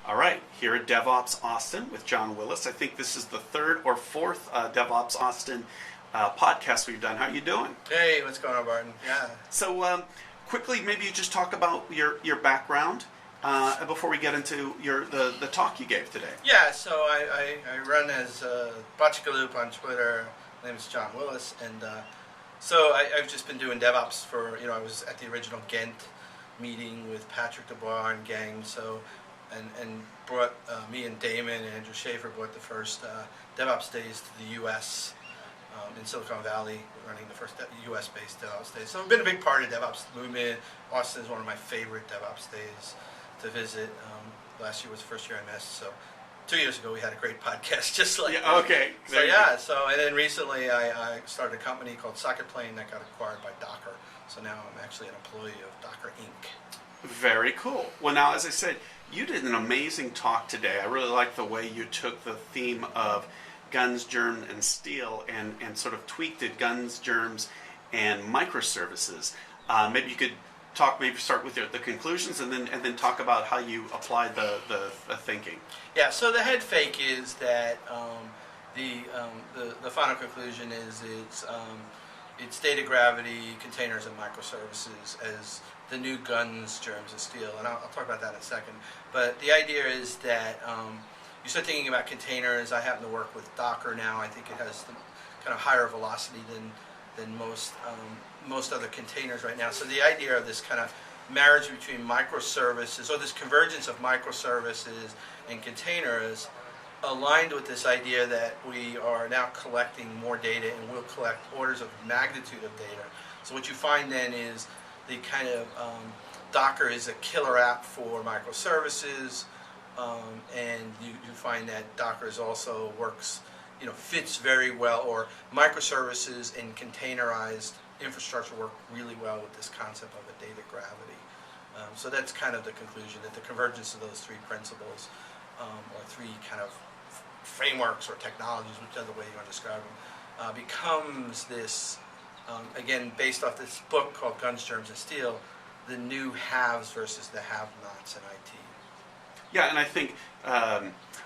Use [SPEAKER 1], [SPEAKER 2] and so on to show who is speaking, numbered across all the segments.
[SPEAKER 1] All right, here at DevOps Austin with John Willis. I think this is the third or fourth DevOps Austin podcast we've done. How are you doing?
[SPEAKER 2] Hey, what's going on, Barton? Yeah.
[SPEAKER 1] So quickly, maybe you just talk about your background before we get into the talk you gave today.
[SPEAKER 2] Yeah, so I run as Botchagaloop on Twitter. My name is John Willis, and so I've just been doing DevOps for, I was at the original Ghent meeting with Patrick Dubois and gang, so and brought me and Damon and Andrew Schaefer brought the first DevOps days to the U.S. In Silicon Valley, running the first U.S.-based DevOps days. So I've been a big part of DevOps movement. Austin is one of my favorite DevOps days to visit. Last year was the first year I missed, so 2 years ago we had a great podcast just like
[SPEAKER 1] that. Okay.
[SPEAKER 2] And then recently I started a company called Socket Plane that got acquired by Docker. So now I'm actually an employee of Docker Inc.
[SPEAKER 1] Very cool. Well, now, as I said, you did an amazing talk today. I really like the way you took the theme of guns, germ, and steel and sort of tweaked it, guns, germs, and microservices. Maybe you could start with the conclusions and then talk about how you applied the thinking.
[SPEAKER 2] Yeah, so the head fake is that the final conclusion is it's data gravity, containers, and microservices as the new guns, germs, and steel. And I'll talk about that in a second. But the idea is that you start thinking about containers. I happen to work with Docker now. I think it has the kind of higher velocity than most other containers right now. So the idea of this kind of marriage between microservices, or this convergence of microservices and containers, aligned with this idea that we are now collecting more data and will collect orders of magnitude of data. So what you find then is the kind of Docker is a killer app for microservices, and you find that Docker is also works, fits very well, or microservices and containerized infrastructure work really well with this concept of a data gravity. So that's kind of the conclusion, that the convergence of those three principles, or three kind of frameworks or technologies, whichever way you want to describe them, becomes this, again, based off this book called Guns, Germs, and Steel, the new haves versus the have-nots in IT.
[SPEAKER 1] Yeah, and I think,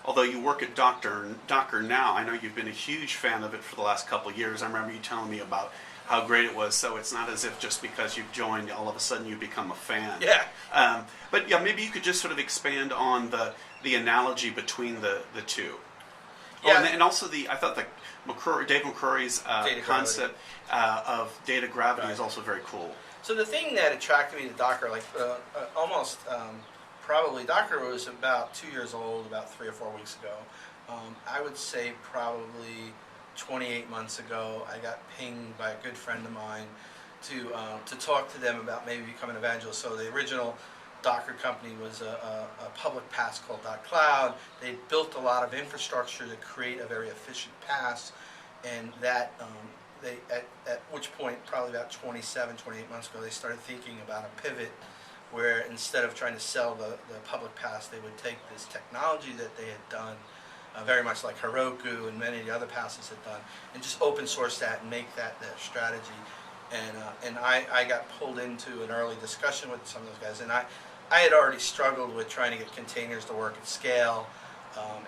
[SPEAKER 1] although you work at Docker now, I know you've been a huge fan of it for the last couple of years. I remember you telling me about how great it was, so it's not as if just because you've joined, all of a sudden you become a fan.
[SPEAKER 2] Yeah.
[SPEAKER 1] But yeah, maybe you could just sort of expand on the analogy between the two.
[SPEAKER 2] Yeah.
[SPEAKER 1] Oh, and also I thought Dave McCrory's concept of data gravity is also very cool.
[SPEAKER 2] So the thing that attracted me to Docker, probably Docker was about 2 years old, about 3 or 4 weeks ago. I would say probably 28 months ago, I got pinged by a good friend of mine to talk to them about maybe becoming an evangelist. So the original Docker company was a public PaaS called .cloud. They built a lot of infrastructure to create a very efficient PaaS, and that at which point, probably about 28 months ago, they started thinking about a pivot where instead of trying to sell the public PaaS, they would take this technology that they had done, very much like Heroku and many of the other PaaSes had done, and just open source that and make that their strategy. And I got pulled into an early discussion with some of those guys, and I had already struggled with trying to get containers to work at scale,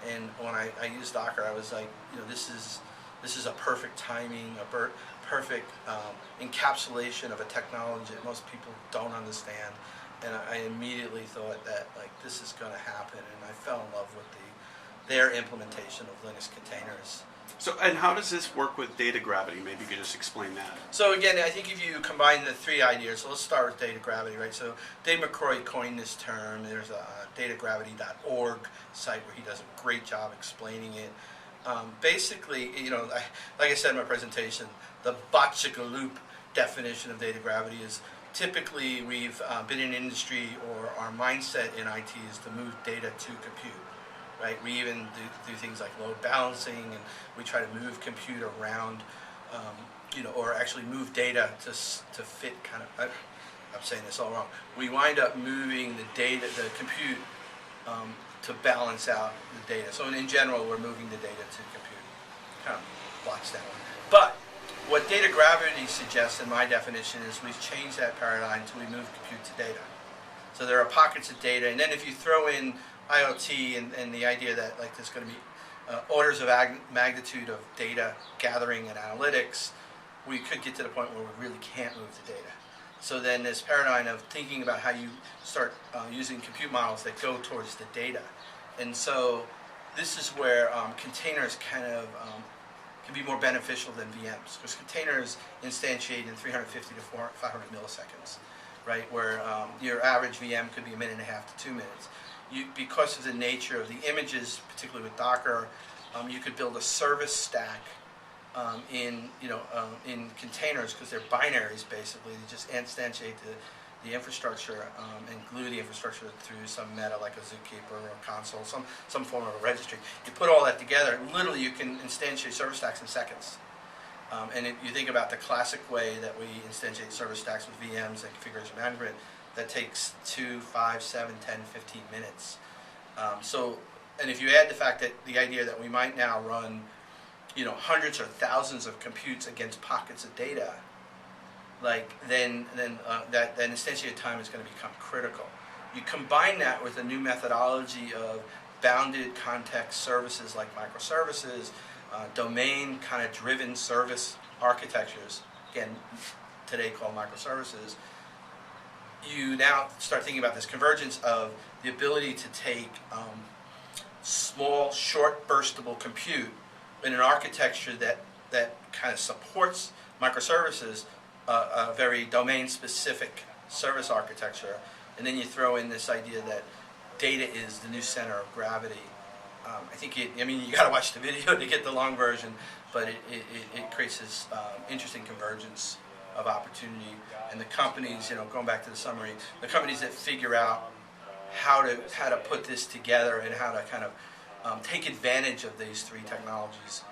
[SPEAKER 2] and when I used Docker, I was like, this is a perfect timing, a perfect encapsulation of a technology that most people don't understand, and I immediately thought that this is going to happen, and I fell in love with their implementation of Linux containers.
[SPEAKER 1] So, and how does this work with data gravity? Maybe you could just explain that.
[SPEAKER 2] So again, I think if you combine the three ideas, so let's start with data gravity, right? So Dave McCrory coined this term. There's a datagravity.org site where he does a great job explaining it. Basically, like I said in my presentation, the Botchagaloop definition of data gravity is typically we've been in industry, or our mindset in IT is to move data to compute. Right? We even do things like load balancing, and we try to move compute around, or actually move data to fit kind of. I'm saying this all wrong. We wind up moving the compute, to balance out the data. So in general, we're moving the data to compute. Kind of watch that one. But what data gravity suggests, in my definition, is we've changed that paradigm to we move compute to data. So there are pockets of data, and then if you throw in IoT and the idea that like there's going to be orders of magnitude of data gathering and analytics, we could get to the point where we really can't move the data. So then this paradigm of thinking about how you start using compute models that go towards the data. And so this is where containers kind of can be more beneficial than VMs, because containers instantiate in 350 to 500 milliseconds, right? Where your average VM could be 1.5 to 2 minutes. Because of the nature of the images, particularly with Docker, you could build a service stack in containers, because they're binaries basically. You just instantiate the infrastructure and glue the infrastructure through some meta like a zookeeper or a console, some form of a registry. You put all that together, and literally you can instantiate server stacks in seconds. And if you think about the classic way that we instantiate server stacks with VMs and configuration management, that takes 2, 5, 7, 10, 15 minutes. And if you add the fact that the idea that we might now run hundreds or thousands of computes against pockets of data, then that instantiated time is going to become critical. You combine that with a new methodology of bounded context services like microservices, domain kind of driven service architectures, again today called microservices. You now start thinking about this convergence of the ability to take small, short, burstable compute in an architecture that kind of supports microservices, a very domain-specific service architecture, and then you throw in this idea that data is the new center of gravity. I think you got to watch the video to get the long version, but it creates this interesting convergence of opportunity. And the companies, going back to the summary, the companies that figure out how to put this together and how to kind of take advantage of these three technologies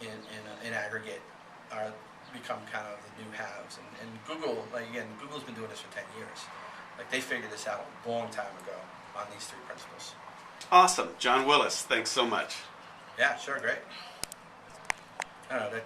[SPEAKER 2] in aggregate become kind of the new haves. And Google, Google's been doing this for 10 years. They figured this out a long time ago on these three principles.
[SPEAKER 1] Awesome. John Willis, thanks so much.
[SPEAKER 2] Yeah, sure, great. I don't know,